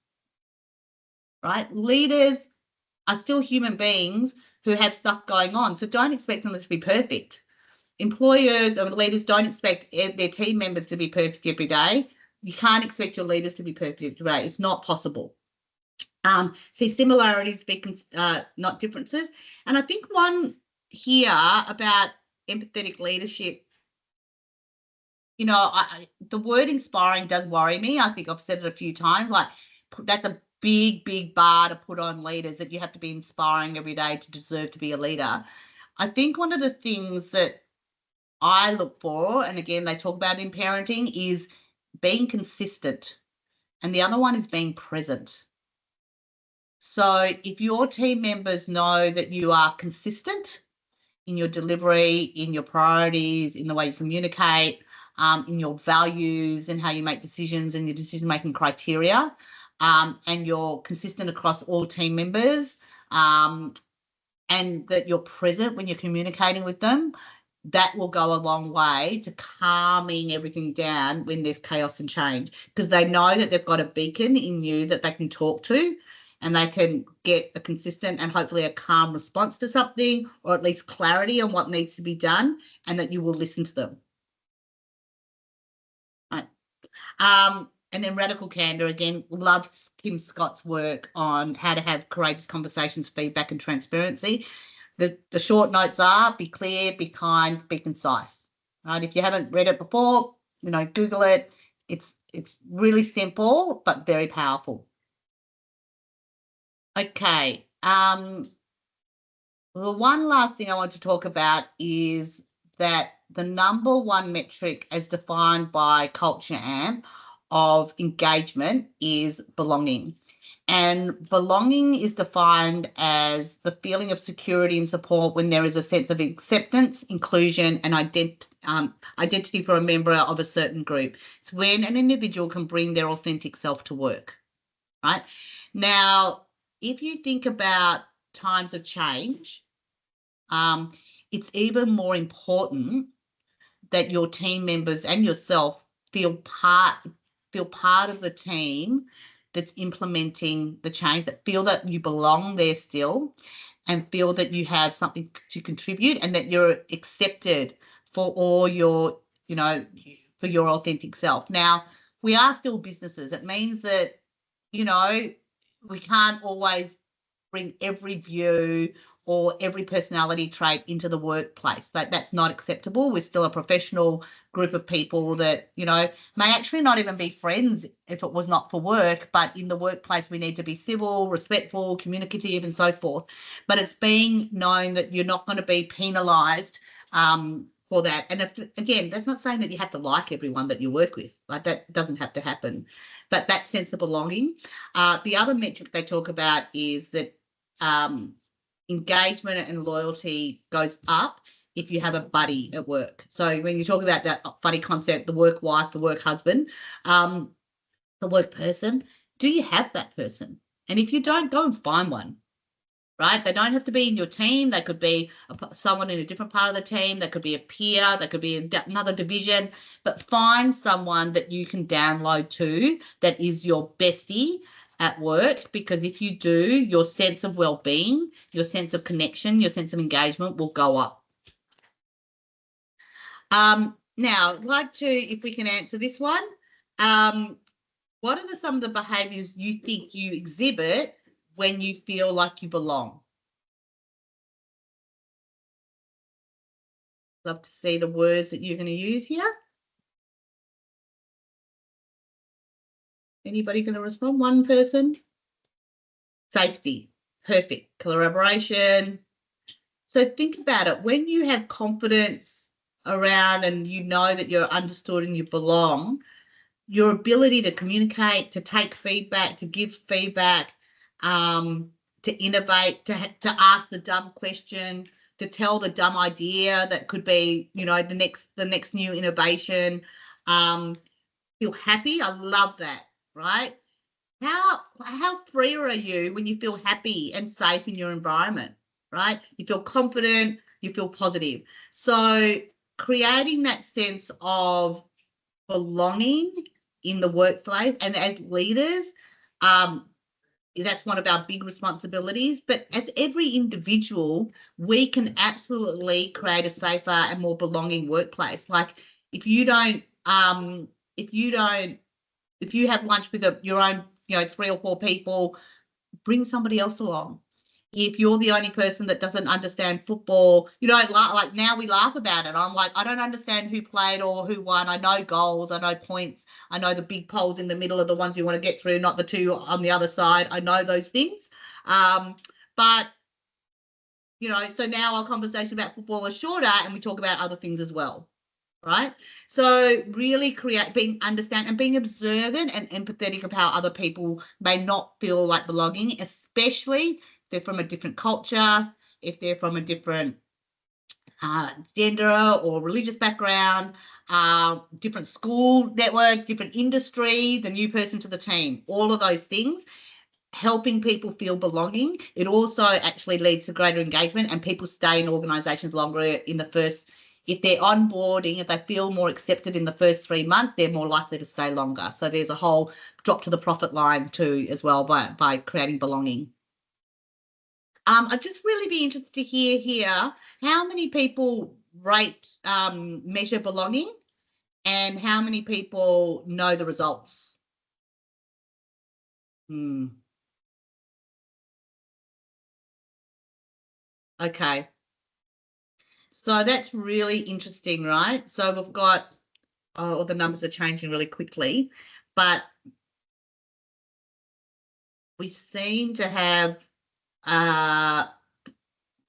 Speaker 1: right? Leaders are still human beings who have stuff going on. So don't expect them to be perfect. Employers or leaders don't expect their team members to be perfect every day. You can't expect your leaders to be perfect every day. It's not possible. See similarities, not differences. And I think one here about empathetic leadership, the word inspiring does worry me. I think I've said it a few times. Like, that's a big, big bar to put on leaders, that you have to be inspiring every day to deserve to be a leader. I think one of the things that I look for, and again, they talk about in parenting, is being consistent. And the other one is being present. So if your team members know that you are consistent in your delivery, in your priorities, in the way you communicate, in your values and how you make decisions and your decision-making criteria, and you're consistent across all team members, and that you're present when you're communicating with them, that will go a long way to calming everything down when there's chaos and change, because they know that they've got a beacon in you that they can talk to, and they can get a consistent and hopefully a calm response to something, or at least clarity on what needs to be done, and that you will listen to them. Right. And then radical candor, again, love Kim Scott's work on how to have courageous conversations, feedback and transparency. The short notes are: be clear, be kind, be concise. Right? If you haven't read it before, Google it. It's really simple but very powerful. Okay. The one last thing I want to talk about is that the number one metric as defined by Culture Amp of engagement is belonging. And belonging is defined as the feeling of security and support when there is a sense of acceptance, inclusion, and identity for a member of a certain group. It's when an individual can bring their authentic self to work, right? Now, if you think about times of change, it's even more important that your team members and yourself feel part of the team that's implementing the change, that feel that you belong there still, and feel that you have something to contribute, and that you're accepted for all your, for your authentic self. Now, we are still businesses. It means that, we can't always bring every view or every personality trait into the workplace. That's not acceptable. We're still a professional group of people that, may actually not even be friends if it was not for work, but in the workplace we need to be civil, respectful, communicative and so forth. But it's being known that you're not going to be penalised for that. And again, that's not saying that you have to like everyone that you work with. Like, that doesn't have to happen. But that sense of belonging. The other metric they talk about is that engagement and loyalty goes up if you have a buddy at work. So when you talk about that buddy concept, the work wife, the work husband, the work person, do you have that person? And if you don't, go and find one, right? They don't have to be in your team. They could be someone in a different part of the team. They could be a peer. They could be in another division. But find someone that you can download to that is your bestie at work, because if you do, your sense of well-being, your sense of connection, your sense of engagement will go up. Now, I'd like to, if we can answer this one, what are some of the behaviours you think you exhibit when you feel like you belong? Love to see the words that you're going to use here. Anybody going to respond? One person? Safety. Perfect. Collaboration. So think about it. When you have confidence around and you know that you're understood and you belong, your ability to communicate, to take feedback, to give feedback, to innovate, to ask the dumb question, to tell the dumb idea that could be, the next new innovation. Feel happy. I love that, right? How free are you when you feel happy and safe in your environment, right? You feel confident, you feel positive. So creating that sense of belonging in the workplace, and as leaders, that's one of our big responsibilities. But as every individual, we can absolutely create a safer and more belonging workplace. Like, if you have lunch with your own, 3 or 4 people, bring somebody else along. If you're the only person that doesn't understand football, like now we laugh about it. I'm like, I don't understand who played or who won. I know goals, I know points, I know the big poles in the middle are the ones you want to get through, not the two on the other side. I know those things. But, so now our conversation about football is shorter and we talk about other things as well. right? So really being observant and empathetic of how other people may not feel like belonging, especially if they're from a different culture, if they're from a different gender or religious background, different school network, different industry, the new person to the team, all of those things. Helping people feel belonging. It also actually leads to greater engagement, and people stay in organisations longer in the first. If they're onboarding, if they feel more accepted in the first 3 months, they're more likely to stay longer. So there's a whole drop to the profit line too, as well, by creating belonging. I'd just really be interested to hear here how many people measure belonging, and how many people know the results. Okay. So that's really interesting, right? So we've got, all the numbers are changing really quickly, but we seem to have about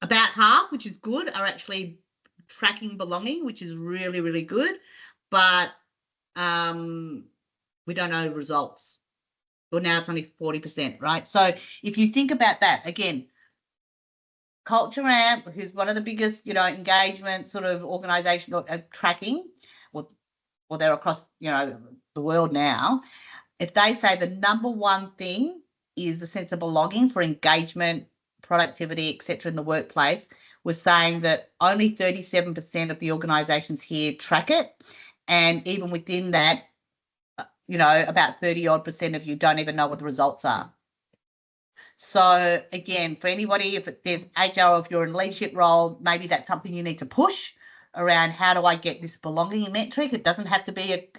Speaker 1: half, which is good, are actually tracking belonging, which is really, really good. But we don't know results. Well, now it's only 40%, right? So if you think about that, again, Culture Amp, who's one of the biggest, engagement sort of organisations tracking, well, they're across, the world now. If they say the number one thing is the sense of belonging for engagement, productivity, etc., in the workplace, was saying that only 37% of the organisations here track it, and even within that, about 30% of you don't even know what the results are. So again, for anybody, if there's HR, or if you're in a leadership role, maybe that's something you need to push around. How do I get this belonging metric? It doesn't have to be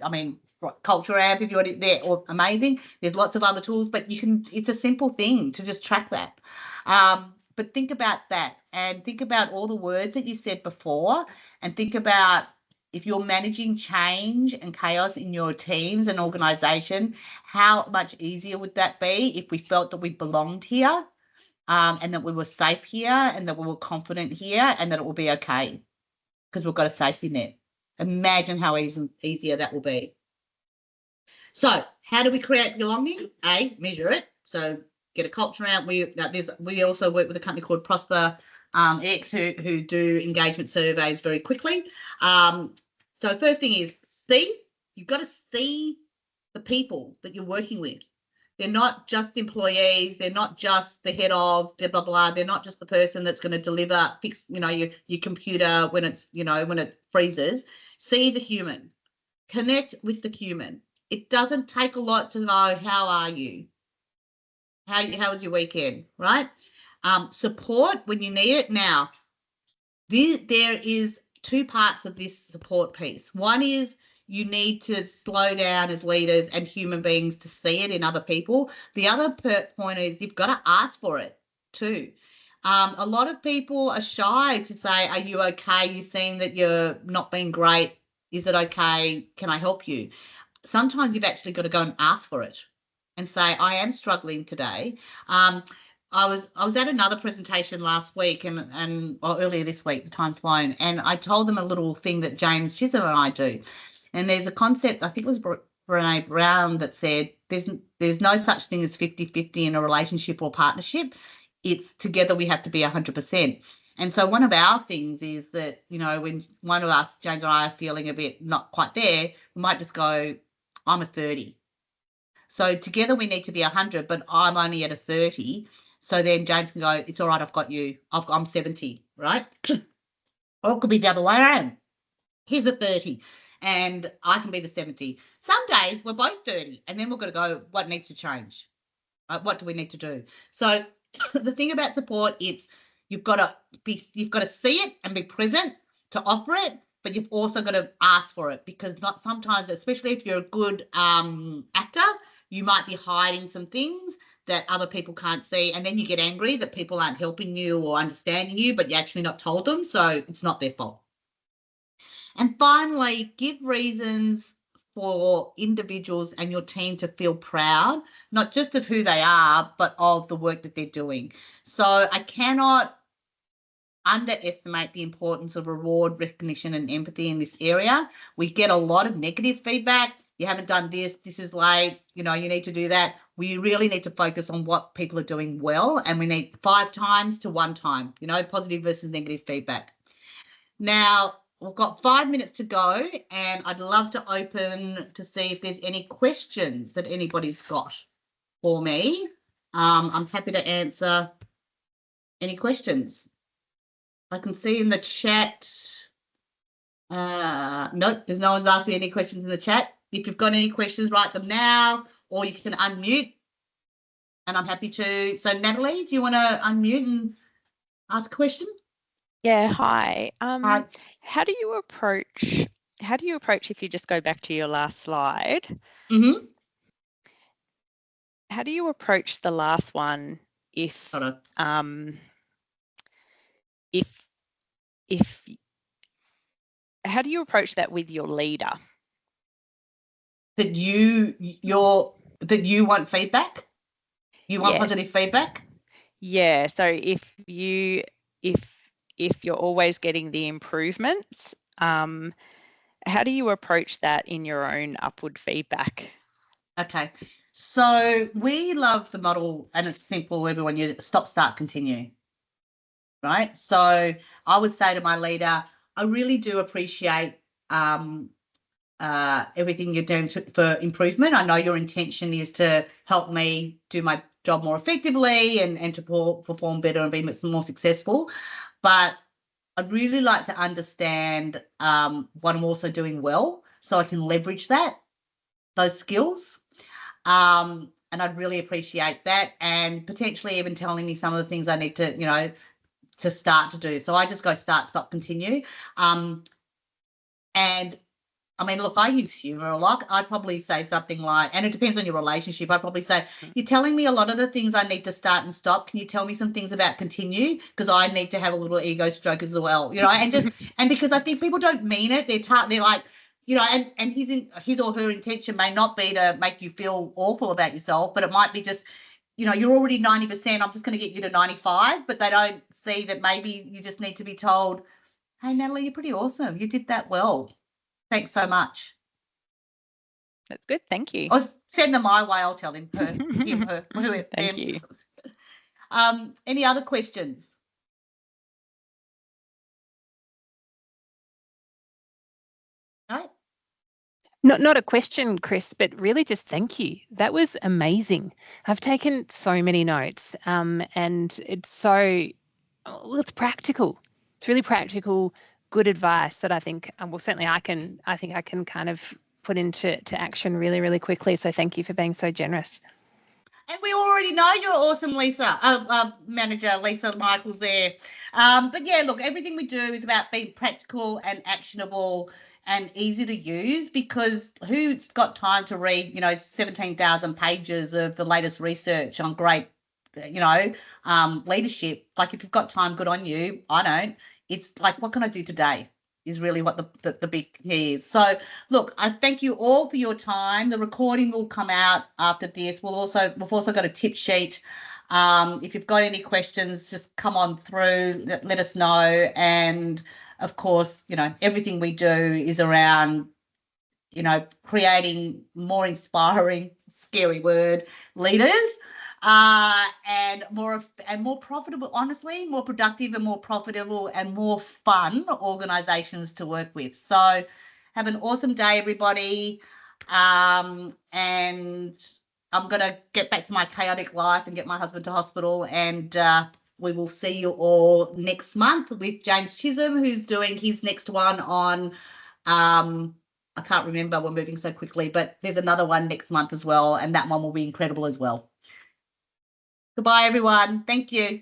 Speaker 1: Culture Amp if you're there, or amazing. There's lots of other tools, but it's a simple thing to just track that. But think about that, and think about all the words that you said before, and think about if you're managing change and chaos in your teams and organization, how much easier would that be if we felt that we belonged here, and that we were safe here, and that we were confident here, and that it will be okay because we've got a safety net. Imagine how easier that will be. So how do we create belonging? Measure it. So get a culture out. We also work with a company called Prosper X who do engagement surveys very quickly. So first thing is you've got to see the people that you're working with. They're not just employees. They're not just the head of blah, blah, blah. They're not just the person that's going to fix, your computer when when it freezes. See the human. Connect with the human. It doesn't take a lot to know, how are you? How was your weekend, right? Support when you need it. Now, there is two parts of this support piece. One is you need to slow down as leaders and human beings to see it in other people. The other point is you've got to ask for it too. A lot of people are shy to say, are you okay? You seem that you're not being great. Is it okay? Can I help you? Sometimes you've actually got to go and ask for it and say, I am struggling today. I was at another presentation last week or earlier this week, the time's flown, and I told them a little thing that James Chisholm and I do. And there's a concept, I think it was Brene Brown, that said there's no such thing as 50-50 in a relationship or partnership. It's together we have to be 100%. And so one of our things is that, when one of us, James and I, are feeling a bit not quite there, we might just go, I'm a 30. So together we need to be 100, but I'm only at a 30. So then James can go, it's all right, I've got you. I'm 70, right? Or it could be the other way around. He's a 30 and I can be the 70. Some days we're both 30, and then we're going to go, what needs to change? What do we need to do? So the thing about support, you've got to see it and be present to offer it, but you've also got to ask for it, because sometimes, especially if you're a good actor, you might be hiding some things that other people can't see, and then you get angry that people aren't helping you or understanding you, but you're actually not told them, so it's not their fault. And finally, give reasons for individuals and your team to feel proud, not just of who they are, but of the work that they're doing. So I cannot underestimate the importance of reward, recognition, and empathy in this area. We get a lot of negative feedback. You haven't done this. This is late. You need to do that. We really need to focus on what people are doing well, and we need 5 times to 1 time, positive versus negative feedback. Now, we've got 5 minutes to go, and I'd love to open to see if there's any questions that anybody's got for me. I'm happy to answer any questions. I can see in the chat. Nope, there's no one's asked me any questions in the chat. If you've got any questions, write them now, or you can unmute, and I'm happy to. So, Natalie, do you want to unmute and ask a question?
Speaker 3: Yeah, hi.
Speaker 1: Hi.
Speaker 3: How do you approach if you just go back to your last slide?
Speaker 1: Mm-hmm.
Speaker 3: How do you approach the last one if how do you approach that with your leader? That
Speaker 1: you want feedback? You want positive feedback?
Speaker 3: Yeah. So if you're always getting the improvements, how do you approach that in your own upward feedback?
Speaker 1: Okay. So we love the model, and it's simple, everyone. You stop, start, continue. Right? So I would say to my leader, I really do appreciate everything you're doing for improvement. I know your intention is to help me do my job more effectively and to perform better and be more successful. But I'd really like to understand what I'm also doing well, so I can leverage those skills. And I'd really appreciate that, and potentially even telling me some of the things I need to, to start to do. So I just go start, stop, continue. And I mean, look, I use humor a lot. I'd probably say something like, and it depends on your relationship, I'd probably say, you're telling me a lot of the things I need to start and stop. Can you tell me some things about continue? Because I need to have a little ego stroke as well, and because I think people don't mean it. They're like, and his or her intention may not be to make you feel awful about yourself, but it might be just, you're already 90%, I'm just going to get you to 95, but they don't see that maybe you just need to be told, hey, Natalie, you're pretty awesome. You did that well. Thanks so much.
Speaker 3: That's good. Thank you.
Speaker 1: I'll send them my way. I'll tell him, her.
Speaker 3: Thank you.
Speaker 1: Any other questions? No?
Speaker 4: Not a question, Chris, but really just thank you. That was amazing. I've taken so many notes, and it's it's practical. It's really practical, good advice that I think, certainly I think I can kind of put into action really, really quickly. So thank you for being so generous.
Speaker 1: And we already know you're awesome, Lisa. Manager Lisa Michaels there. But yeah, look, everything we do is about being practical and actionable and easy to use, because who's got time to read, 17,000 pages of the latest research on great, leadership? Like, if you've got time, good on you. I don't. It's like, what can I do today is really what the big key is. So, look, I thank you all for your time. The recording will come out after this. We've also got a tip sheet. If you've got any questions, just come on through, let us know. And of course, everything we do is around, creating more inspiring, scary word, leaders, and more profitable, honestly, more productive and more profitable and more fun organizations to work with. So have an awesome day, everybody. And I'm going to get back to my chaotic life and get my husband to hospital, and we will see you all next month with James Chisholm, who's doing his next one on, I can't remember, we're moving so quickly, but there's another one next month as well, and that one will be incredible as well. Goodbye, everyone. Thank you.